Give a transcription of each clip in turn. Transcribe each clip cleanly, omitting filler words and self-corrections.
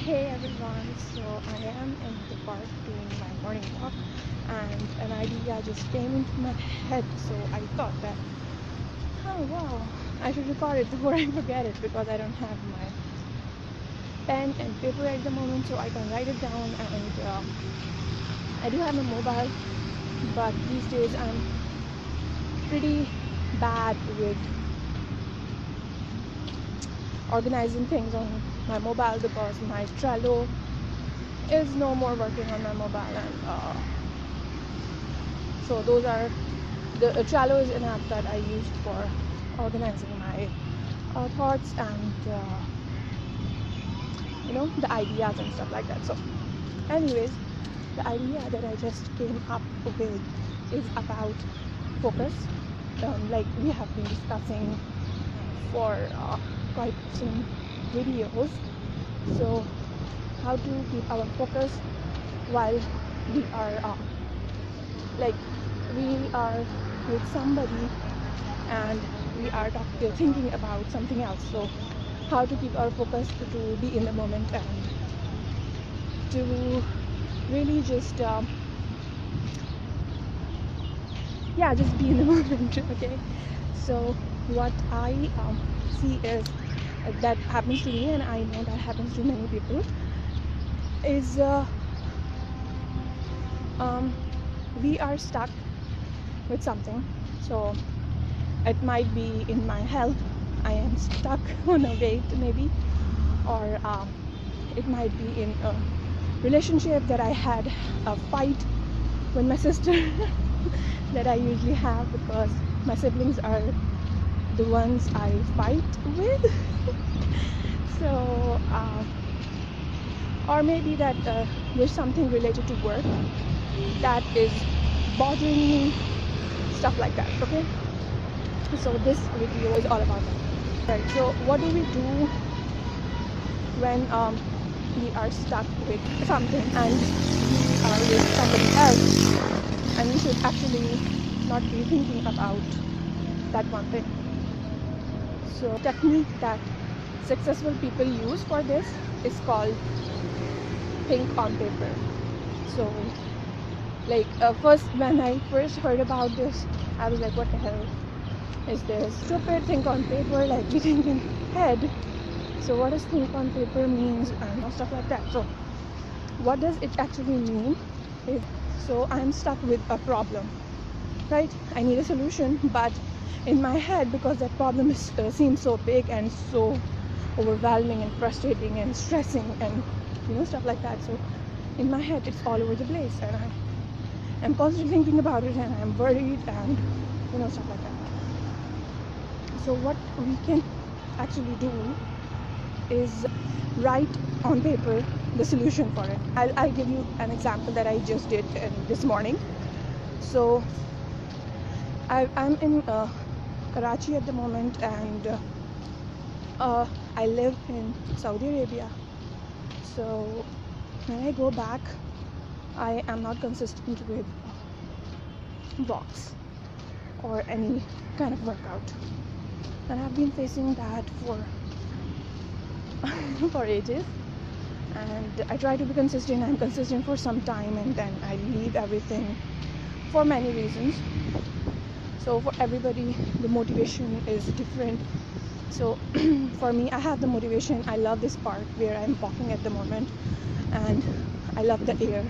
Hey everyone, so I am in the park doing my morning walk and an idea just came into my head, so I thought that, oh wow, I should record it before I forget it because I don't have my pen and paper at the moment, so I can write it down. And I do have a mobile, but these days I'm pretty bad with organizing things on my mobile because my Trello is no more working on my mobile, and so those are the Trello is an app that I used for organizing my thoughts and the ideas and stuff like that. So anyways, the idea that I just came up with is about focus, like we have been discussing for quite some videos. So how to keep our focus while we are we are with somebody and we are thinking about something else. So how to keep our focus to be in the moment and to really just just be in the moment. Okay, so what I see is that happens to me, and I know that happens to many people, is we are stuck with something. So it might be in my health, I am stuck on a weight maybe, or it might be in a relationship that I had a fight with my sister that I usually have because my siblings are the ones I fight with. So or maybe that there's something related to work that is bothering me, stuff like that. Okay, so this video is all about that. Right, so what do we do when we are stuck with something and we are with somebody else, and we should actually not be thinking about that one thing? So technique that successful people use for this is called think on paper. So first, when I first heard about this, I was like, what the hell is this? Stupid, think on paper, like we think in head. So what does think on paper means and stuff like that? So what does it actually mean? So I'm stuck with a problem, right? I need a solution, but in my head, because that problem seems so big and so overwhelming and frustrating and stressing and stuff like that, so in my head it's all over the place, and I'm constantly thinking about it, and I'm worried and stuff like that. So what we can actually do is write on paper the solution for it. I'll give you an example that I just did this morning. So I'm in Karachi at the moment, and I live in Saudi Arabia. So when I go back, I am not consistent with walks or any kind of workout, and I've been facing that for for ages. And I try to be consistent. I'm consistent for some time, and then I leave everything for many reasons. So for everybody, the motivation is different. So for me, I have the motivation. I love this park where I'm walking at the moment, and I love the air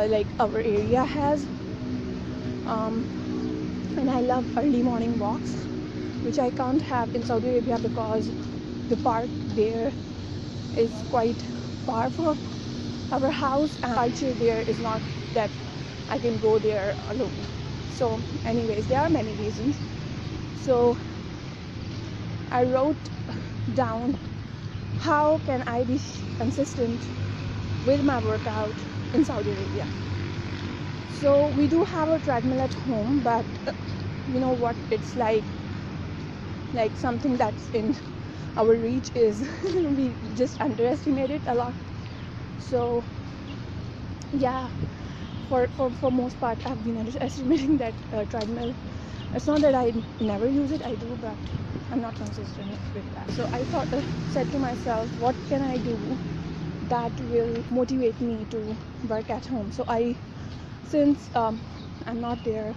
like our area has, and I love early morning walks, which I can't have in Saudi Arabia because the park there is quite far from our house, and culture there is not that I can go there alone. So anyways, there are many reasons. So I wrote down how can I be consistent with my workout in Saudi Arabia. So we do have a treadmill at home, but you know what it's like something that's in our reach is we just underestimate it a lot. So yeah, for most part I've been underestimating that treadmill. It's not that I never use it, I do, but I'm not consistent with that. So I said to myself, what can I do that will motivate me to work at home. So since I'm not there,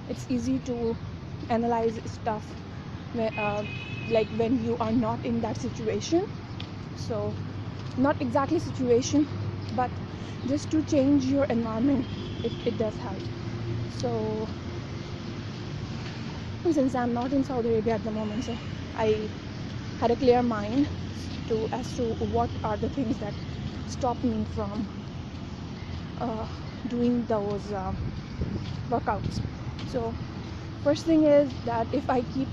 it's easy to analyze stuff like when you are not in that situation. So not exactly situation, but just to change your environment, it does help. So since I'm not in Saudi Arabia at the moment, so I had a clear mind as to what are the things that stop me from doing those workouts. So first thing is that if I keep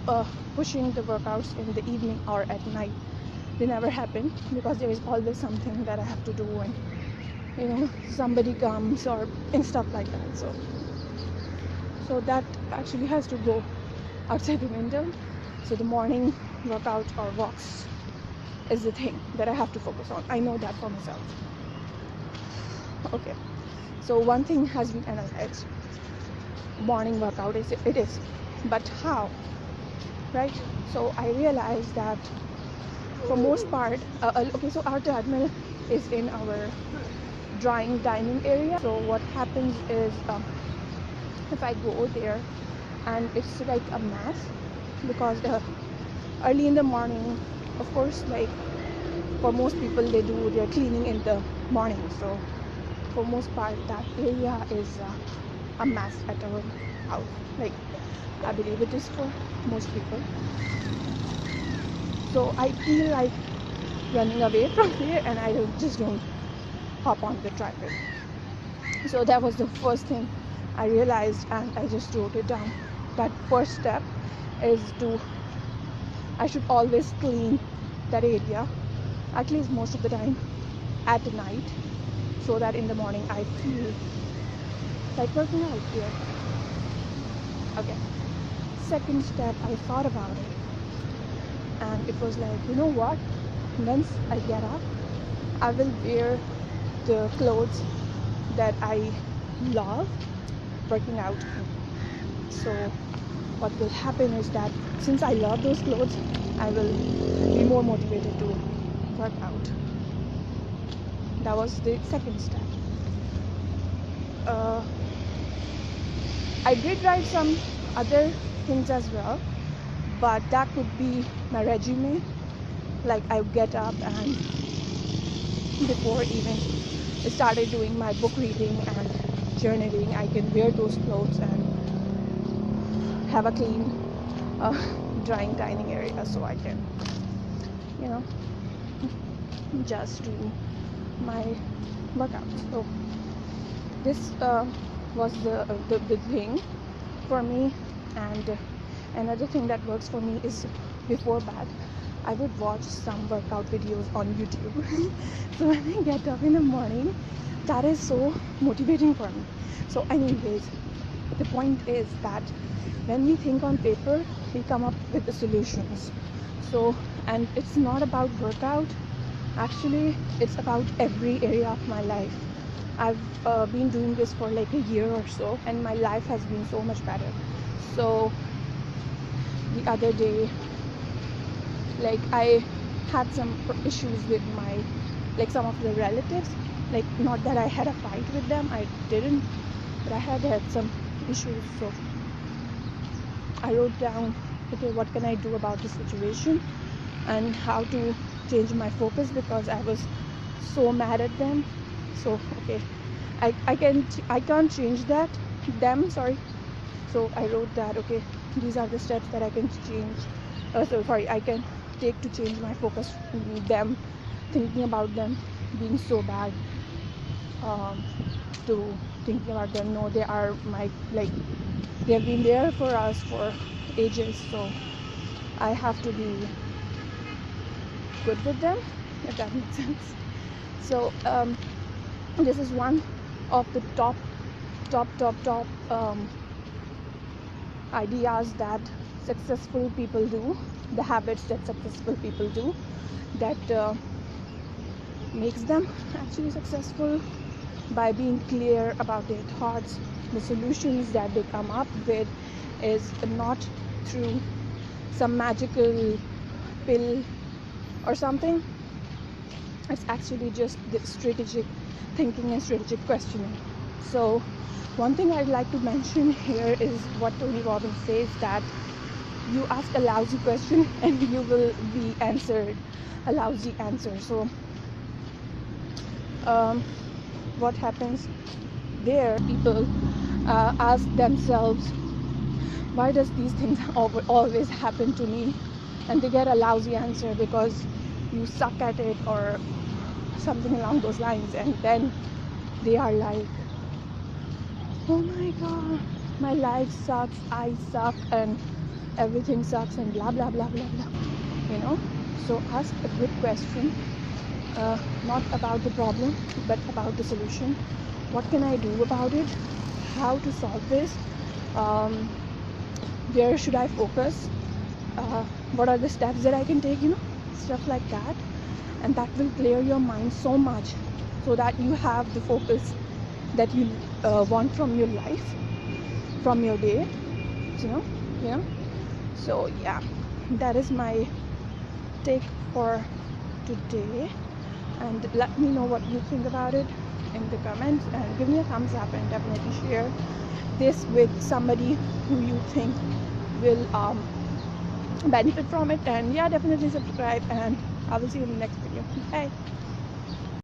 pushing the workouts in the evening or at night, they never happen, because there is always something that I have to do, and somebody comes and stuff like that. So that actually has to go outside the window. So the morning workout or walks is the thing that I have to focus on. I know that for myself. Okay, so one thing has been analyzed. Morning workout it is, but how, right? So I realized that for most part, okay, so our treadmill is in our drying dining area. So what happens is, if I go there and it's like a mess, because early in the morning, of course, like for most people, they do their cleaning in the morning. So for most part, that area is a mess at our house. Like, I believe it is for most people. So I feel like running away from there, and I just don't hop on the treadmill. So that was the first thing I realized, and I just wrote it down. That first step is I should always clean that area, at least most of the time at night, so that in the morning I feel like working out here. Okay. Second step, I thought about it, and it was like, you know what? Once I get up, I will wear the clothes that I love working out in. So what will happen is that since I love those clothes, I will be more motivated to work out. That was the second step. I did write some other things as well, but that could be my resume. Like, I would get up, and before even I started doing my book reading and journaling, I can wear those clothes and have a clean drying dining area, so I can just do my workouts. So this was the thing for me. And another thing that works for me is, before bed, I would watch some workout videos on YouTube. So when I get up in the morning, that is so motivating for me. So anyways, the point is that when we think on paper, we come up with the solutions. So, and it's not about workout, actually it's about every area of my life. I've been doing this for like a year or so, and my life has been so much better. So the other day, like, I had some issues with some of the relatives. Like, not that I had a fight with them, I didn't, but I had some issues. So I wrote down, okay, what can I do about the situation and how to change my focus, because I was so mad at them. So okay, I can't change them. So I wrote that, okay, these are the steps that I can I can take to change my focus from them, thinking about them being so bad, to thinking about them, no, they are they have been there for us for ages, so I have to be good with them, if that makes sense. So this is one of the top ideas that successful people do, the habits that successful people do, that makes them actually successful, by being clear about their thoughts. The solutions that they come up with is not through some magical pill or something. It's actually just the strategic thinking and strategic questioning. So one thing I'd like to mention here is what Tony Robbins says, that you ask a lousy question and you will be answered a lousy answer. So what happens there, people ask themselves, why does these things always happen to me? And they get a lousy answer because you suck at it or something along those lines, and then they are like, oh my god, my life sucks, I suck, and everything sucks, and blah blah blah blah blah. So ask a good question, not about the problem but about the solution. What can I do about it? How to solve this? Where should I focus? What are the steps that I can take? Stuff like that. And that will clear your mind so much, so that you have the focus that you want from your life, from your day. So yeah, that is my take for today. And let me know what you think about it in the comments, and give me a thumbs up, and definitely share this with somebody who you think will benefit from it. And yeah, definitely subscribe, and I will see you in the next video. Bye.